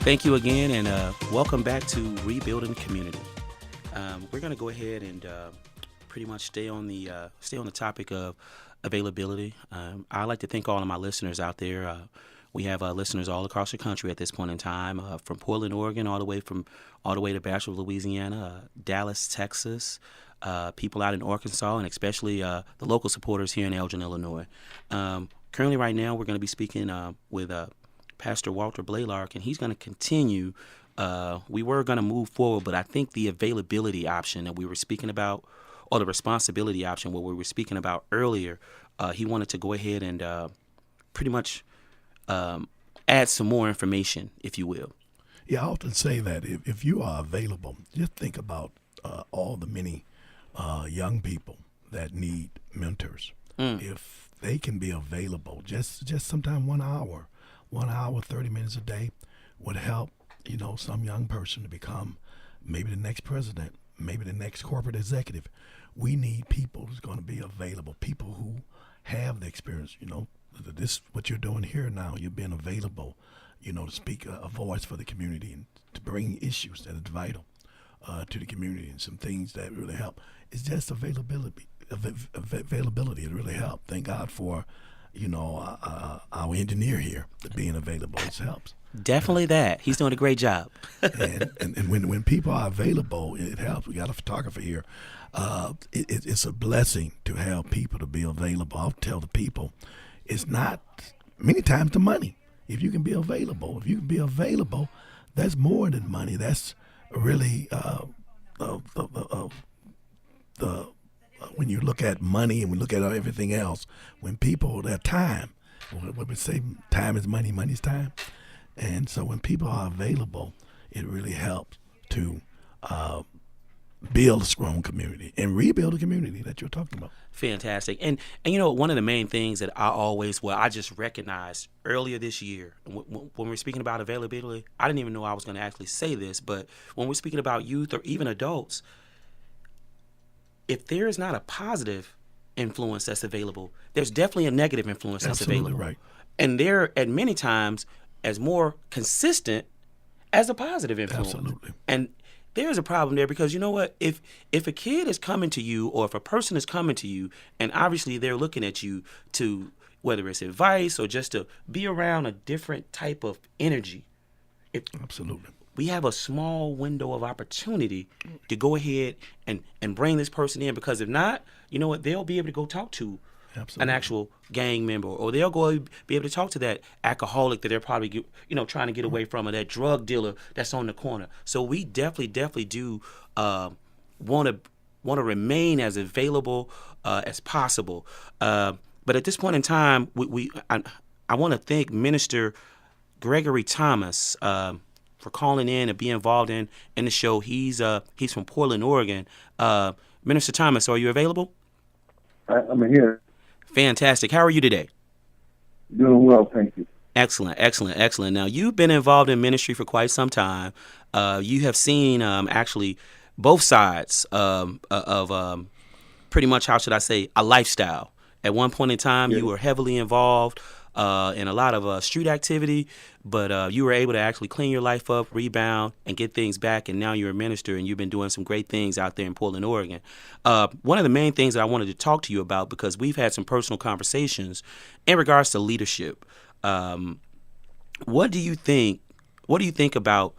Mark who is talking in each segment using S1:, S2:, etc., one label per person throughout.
S1: Thank you again, and welcome back to Rebuilding Community. We're going to go ahead and pretty much stay on the topic of availability. I'd like to thank all of my listeners out there. We have listeners all across the country at this point in time, from Portland, Oregon, all the way to Bastrop, Louisiana, Dallas, Texas. People out in Arkansas, and especially the local supporters here in Elgin, Illinois. Currently, right now, we're going to be speaking with Pastor Walter Blaylark, and he's going to continue. We were going to move forward, but I think the availability option that we were speaking about, or the responsibility option, what we were speaking about earlier, he wanted to go ahead and pretty much add some more information, if you will.
S2: Yeah, I often say that if you are available, just think about all the many young people that need mentors. If they can be available, just sometime 1 hour, 30 minutes a day would help, some young person to become maybe the next president, maybe the next corporate executive. We need people who's going to be available, people who have the experience, this what you're doing here now, you're being available, to speak a voice for the community and to bring issues that are vital to the community and some things that really help. It's just availability. Availability, it really helps. Thank God for, our engineer here being available. It helps.
S1: Definitely that. He's doing a great job.
S2: and when people are available, it helps. We got a photographer here. It's a blessing to have people to be available. I'll tell the people, it's not many times the money. If you can be available, that's more than money. That's really when you look at money and we look at everything else, when people, their time, what we say, time is money, money's time. And so when people are available, it really helps to build a strong community and rebuild a community that you're talking about.
S1: Fantastic. And one of the main things that I just recognized earlier this year, when we're speaking about availability, I didn't even know I was going to actually say this, but when we're speaking about youth or even adults, if there is not a positive influence that's available, there's definitely a negative influence that's available.
S2: Absolutely right.
S1: And they're at many times as more consistent as a positive influence.
S2: Absolutely.
S1: And there's a problem there because you know what? If a kid is coming to you or if a person is coming to you and obviously they're looking at you to, whether it's advice or just to be around a different type of energy,
S2: Absolutely.
S1: we have a small window of opportunity to go ahead and bring this person in, because if not, you know what, they'll be able to go talk to an actual gang member, or they'll go be able to talk to that alcoholic that they're probably trying to get away from, or that drug dealer that's on the corner. So we definitely do want to remain as available as possible. But at this point in time, I want to thank Minister Gregory Thomas for calling in and being involved in the show. He's from Portland, Oregon. Minister Thomas, are you available?
S3: I'm here.
S1: Fantastic. How are you today?
S3: Doing well, thank you.
S1: Excellent. Now, you've been involved in ministry for quite some time. You have seen actually both sides of pretty much, how should I say, a lifestyle. At one point in time, You were heavily involved in a lot of street activity, but you were able to actually clean your life up, rebound, and get things back, and now you're a minister, and you've been doing some great things out there in Portland, Oregon. One of the main things that I wanted to talk to you about, because we've had some personal conversations in regards to leadership. What do you think about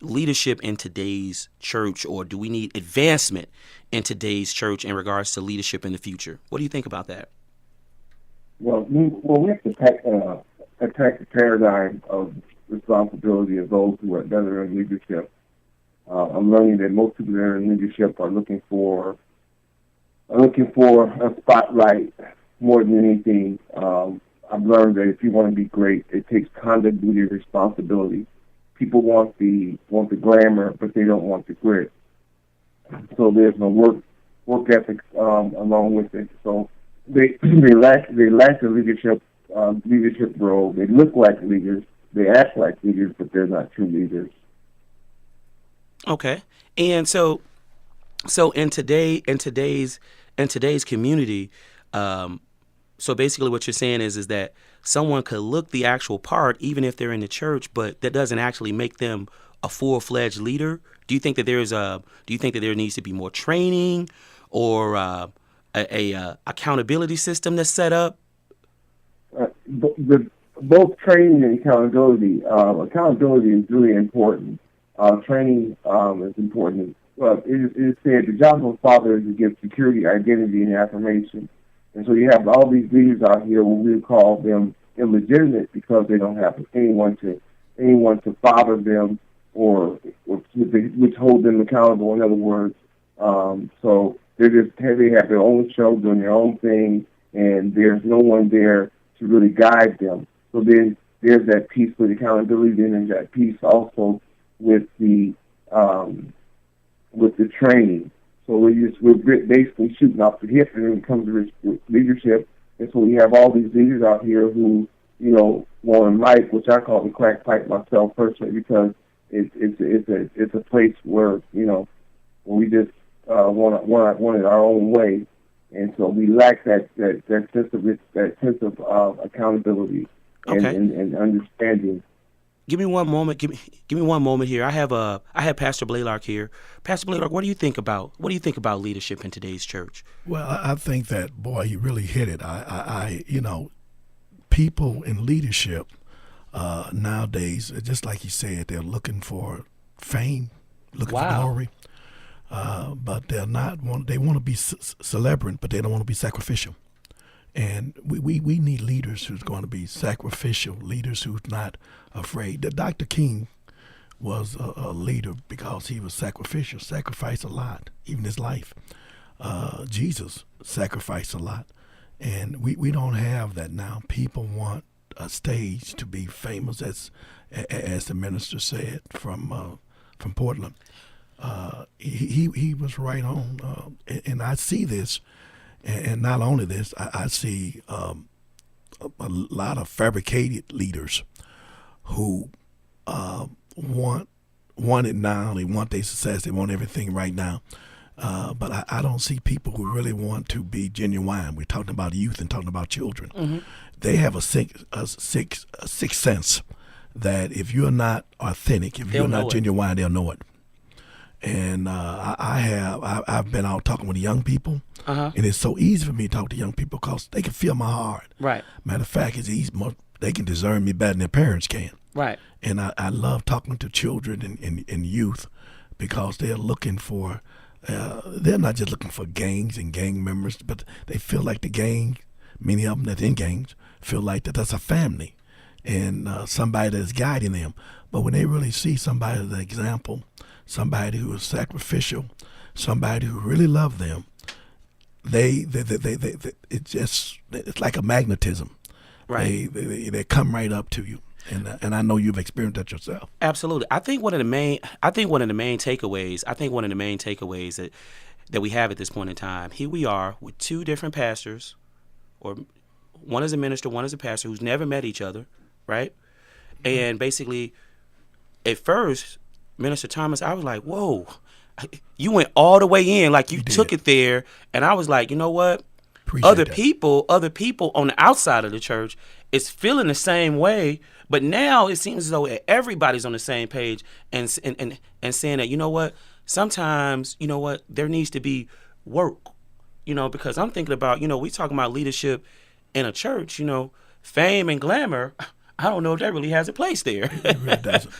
S1: leadership in today's church, or do we need advancement in today's church in regards to leadership in the future? What do you think about that?
S3: Well, we have to attack the paradigm of responsibility of those who are in leadership. I'm learning that most people that are in leadership are looking for a spotlight more than anything. I've learned that if you want to be great, it takes conduct, duty, and responsibility. People want the glamour, but they don't want the grit. So there's no work ethic along with it. So they lack the leadership role. They look like leaders, they act like leaders, but they're not true leaders.
S1: Okay, and so in today's community, So basically, what you're saying is that someone could look the actual part, even if they're in the church, but that doesn't actually make them a full-fledged leader. Do you think that there needs to be more training, or a accountability system that's set up?
S3: With both training and accountability, accountability is really important. Training is important. It is said the job of a father is to give security, identity, and affirmation. And so you have all these leaders out here, what we call them illegitimate, because they don't have anyone to father them or which hold them accountable. In other words, so they have their own show, doing their own thing, and there's no one there to really guide them. So then there's that piece with accountability, then there's that piece also with the training. So we're basically shooting off the hip when it comes to leadership. And so we have all these leaders out here who, want to like, which I call the crack pipe myself personally, because it's a place where we just want it our own way, and so we lack that sense of accountability and understanding.
S1: Give me one moment. Give me one moment here. I have Pastor Blaylock here. Pastor Blaylock, what do you think about leadership in today's church?
S2: Well, I think that, boy, you really hit it. People in leadership nowadays, just like you said, they're looking for fame, looking for glory, but they're not. They want to be celebrant, but they don't want to be sacrificial. And we need leaders who's going to be sacrificial, leaders who's not afraid. Dr. King was a leader because he was sacrificial, sacrificed a lot, even his life. Jesus sacrificed a lot. And we don't have that now. People want a stage to be famous, as the minister said from Portland. He was right on. And I see this. And not only this, I see a lot of fabricated leaders who want it now. They want their success. They want everything right now. But I don't see people who really want to be genuine. We're talking about youth and talking about children. Mm-hmm. They have a sixth sense that if you're not authentic, if you're not genuine, they'll know it. And I've been out talking with young people, and it's so easy for me to talk to young people because they can feel my heart.
S1: Right.
S2: Matter of fact, it's easy. They can discern me better than their parents can.
S1: Right.
S2: And I love talking to children and youth because they're looking for. They're not just looking for gangs and gang members, but they feel like the gang. Many of them that's in gangs feel like that's a family, and somebody that's guiding them. But when they really see somebody as an example, somebody who is sacrificial, somebody who really loves them, it's like a magnetism.
S1: Right.
S2: They come right up to you, and I know you've experienced that yourself.
S1: Absolutely. I think one of the main takeaways that we have at this point in time, here we are with two different pastors, or one is a minister, one is a pastor who's never met each other, right? Mm-hmm. And basically, at first, Minister Thomas, I was like, whoa, you went all the way in, like you took it there. And I was like, you know what? Other people on the outside of the church is feeling the same way, but now it seems as though everybody's on the same page and saying that, you know what, sometimes, you know what, there needs to be work, because I'm thinking about, we talking about leadership in a church, fame and glamour. I don't know if that really has a place there.
S2: It really doesn't.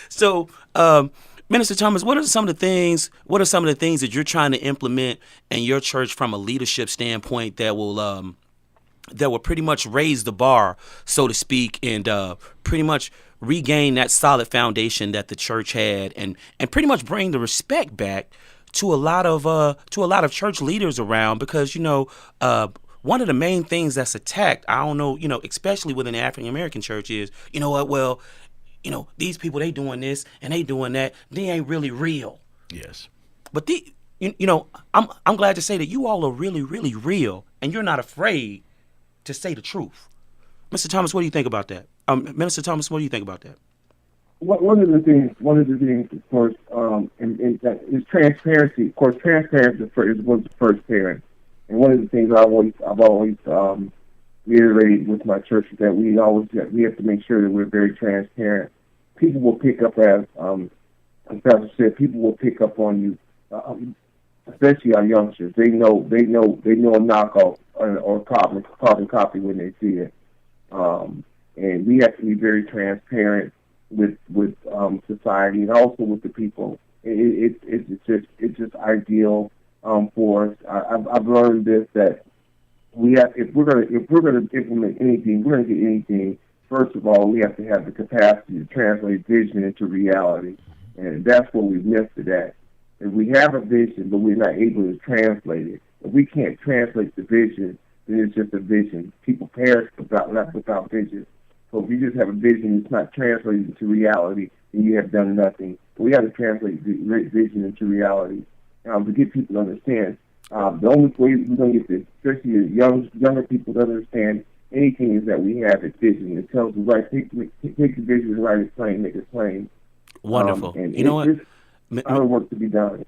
S1: So, Minister Thomas, what are some of the things that you're trying to implement in your church from a leadership standpoint that will pretty much raise the bar, so to speak, and pretty much regain that solid foundation that the church had, and pretty much bring the respect back to a lot of church leaders around, because one of the main things that's attacked, I don't know, especially within the African American church, is these people, they doing this and they doing that, they ain't really real.
S2: Yes.
S1: But I'm glad to say that you all are really, really real, and you're not afraid to say the truth. Mr. Thomas, what do you think about that? Minister Thomas, what do you think about that?
S3: One of the things, of course, and that is transparency. Of course, transparency was the first parent. And one of the things I've always reiterated with my church is that we have to make sure that we're very transparent. People will pick up, as Pastor said, people will pick up on you, especially our youngsters. They know a knockoff or carbon copy when they see it. And we have to be very transparent with society and also with the people. It's just ideal for us. I've learned this, that if we're gonna implement anything, we're gonna get anything. First of all, we have to have the capacity to translate vision into reality, and that's what we've missed today. If we have a vision, but we're not able to translate it, if we can't translate the vision, then it's just a vision. People perish without vision. So if you just have a vision, it's not translated into reality, then you have done nothing. We have to translate vision into reality to get people to understand. The only way we're going to get this, especially younger people to understand anything, is that we have a vision. It tells us, right, take the vision and write it plain, make it plain.
S1: Wonderful.
S3: And
S1: you know what?
S3: There's other work to be done.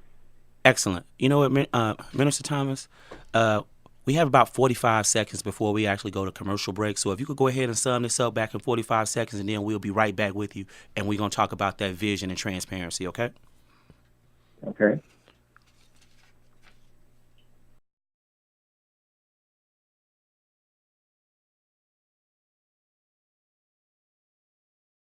S1: Excellent. You know what, Minister Thomas? We have about 45 seconds before we actually go to commercial break. So if you could go ahead and sum this up back in 45 seconds, and then we'll be right back with you, and we're going to talk about that vision and transparency, okay?
S3: Okay.